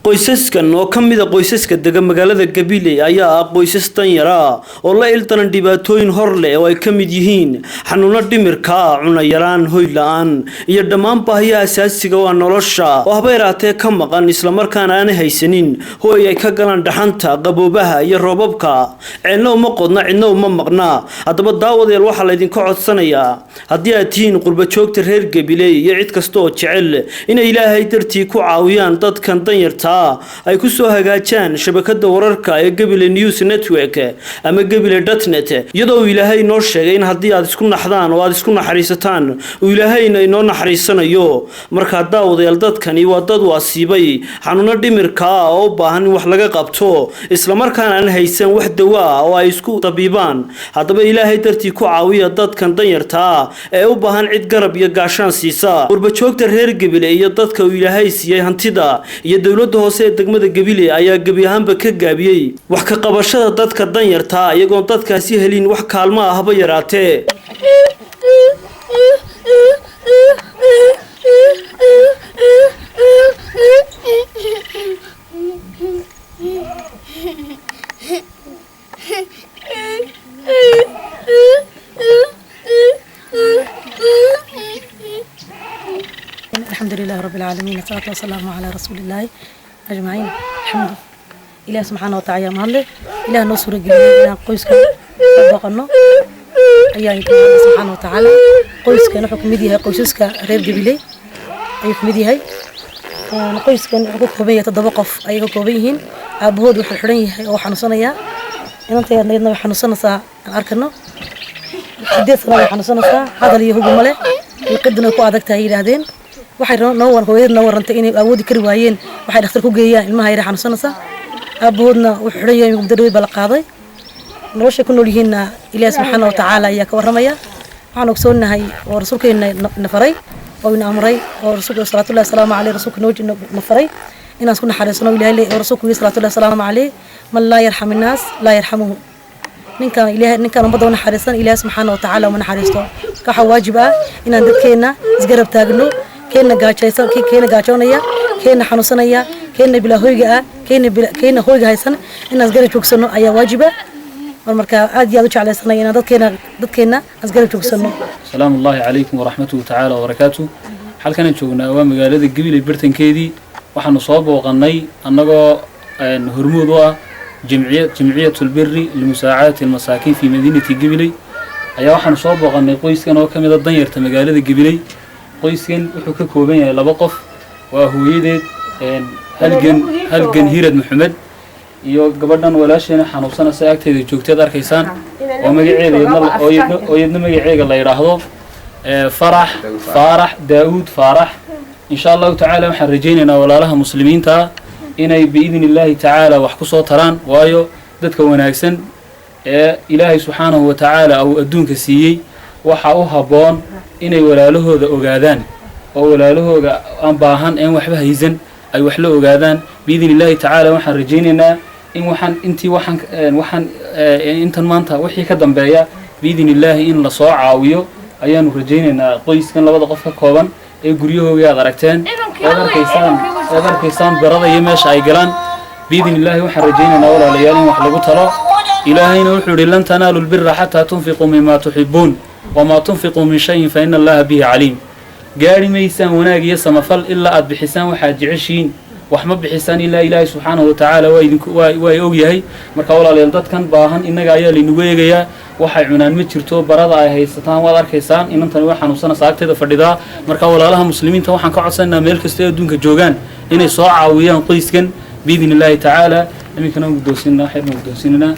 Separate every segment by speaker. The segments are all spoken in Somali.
Speaker 1: qoysaskan oo ka mid ah qoysaska degan magaalada Gabiley ayaa ah qoysas tan yara oo la ildaran dhibaatooyin hor leh oo ay ka mid yihiin xanuuno dhimirka, cunno yaraan, hoy la'aan iyo dhammaan baahiyaha asaasiga ah nolosha oo habeeraatee ka maqan isla markaana aan haysanin hooy ay ka galaan dhaxanta, qaboobaha iyo roobabka. Cidna uma qodna, cidna uma maqna. Haddaba daawadeel waxa la idinka codsanayaa haddii aad tihiin qurba joogta reer Gabiley iyo cid kasta oo jecel in Ilaahay dartii ku caawiyaan dadkan dan yarta ay ku soo hagaajaan shabakada wararka ee Gabiley News Network ama gabiley.net iyadoo Ilaahay noo sheegay in haddii aad isku naxdaan oo aad isku naxariisataan uu Ilaahayna inoo naxariisanayo. Marka daawadeel dadkani waa dad wasiibay xanuuno dhimirka oo u baahan in wax laga qabto isla markaana aan haysan wax dawa oo ay isku tabiibaan. Haddaba Ilaahay dartii ku caawiya dadkan dan yarta ee u baahan cid garab iyo gaashaan siisa. Qurba joogta reer Gabiley iyo dadka uu Ilaahay siiyay hantida iyo dawladda hoose ee degmada Gabiley ayaa gabi ahaanba ka gaabiyay wax ka qabashada dadka dan yarta iyagoo dadkaasi helin wax kaalmo ah haba yaraatee.
Speaker 2: الحمد لله رب العالمين والصلاة والسلام على رسول الله أجمعين. الحمد لله سبحانه وتعالى مهله إله نصر الجميع إله قيسك صدقنا أيها الله سبحانه وتعالى قيسك نحكم مديها قيسك ريب جبلي أيك مديها قيسك نحكم كوبية تدبقف أيك كوبيهن أبهود وحريني وحنصنا يا إن أنت يا حنصنا سا أركنا حدثنا وحنصنا سا هذا اللي هو جمله يقدنا قاعدك تهيل هذين waxay noo warantay inay awoodi kari waayeen waxay dhakhtar ku geeyaan ilmaha yar xanuunsanaysa aabboodna wuxuu xiran yahay muddo bal qaaday nolosha ku nool yihiin Ilaahay subhanahu wa ta'ala ayaa ka waramaya waxaan ogsoonahay oo rasuulkeena nafaray oo ina amray oo rasuulka sallallahu alayhi wasallam rasuulka noo nafaray inaan isku naxariisano Ilaahay oo rasuulku sallallahu alayhi wasallam man la yarham an-nas la yarhamuhu ninkan ummadda u naxariisan Ilaahay subhanahu wa ta'ala uma naxariisto waxa waajib ah inaan dadkeena isgarab taagno كنا جاچيسان كنا جاچونيا كنا حنوسنيا كنا بلا هويغا كنا هويغا هيسن ان اسغري جوجسنو ايا واجبه marka aad iyo aad u jeclaysanayna dadkeena asgari joogsano.
Speaker 3: Salaam Allahi alaykum wa rahmatuhu ta'ala wa barakatuh. Halkan joognaa waa magaalada Gabiley bartankeedii waxaanu soo booqanay anagoo hormuud u ah jamciyatul birri limusaacadati almasaakin fi madinati Gabiley ayaa waxaanu soo booqanay qoyskan oo kamid ah danyarta magaalada Gabiley. qoyskan wuxuu ka kooban yahay laba qof waa hooyadeed halgan Hiirad Maxamed iyo gabadhan walaasheena xanuunsanaysa agteeda joogteed arkaysaan oo magaceeda magaceega la yiraahdo Farax Daawud Farax insha Allah ta'ala waxaan rajaynaynaa walaalaha muslimiinta inay biidnillahi ta'ala wax ku soo taraan waayo dadka wanaagsan ee Ilaahay subhanahu wa ta'ala uu adduunka siiyay waxa uu haboon inay walaalahooda ogaadaan oo walaalahooda aan baahan in waxba haysan ay wax la ogaadaan biidnillahi ta'ala waxaan rajaynaynaa in intan maanta wixii ka dambeeya biidnillahi in la soo caawiyo ayaanu rajaynaynaa qoyskan labada qof ka kooban ee guryahooda aad aragteen oo arkaysaan barada iyo meesha ay galaan biidnillahi waxaan rajaynaynaa walaalayaal in wax lagu talo ilaahayna wuxuu yiri lan tanaalul birra hatta tunfiqu mimma tuhibbuun وما تنفقوا من شيء فإن الله به عليم. قاري ميسان وناقي يسمى فل إلا أد بحسان وحاج عشين وحمد بحسان إلا إله سبحانه وتعالى ويأويهي مركا ولا ليلدات كان باهن إنك عيالي نويقيا وحي عنان متشرتو برادة هاي ستان ولا ركيسان إن أنت نوحن وصنا ساعات هذا فردها مركا ولا لها مسلمين توحن كعصنا ملك استيا دونك جوجان إن صاع ويان قيسكن بإذن الله تعالى لم يكونوا مقدوسيننا حير مقدوسيننا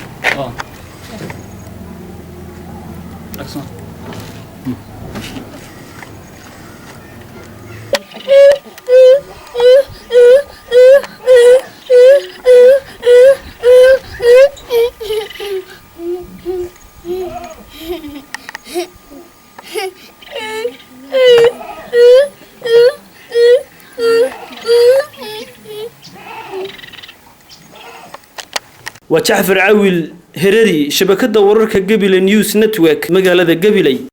Speaker 1: وجعفر عويل هرري شبكة wararka Gabiley News Network magaalada Gabiley.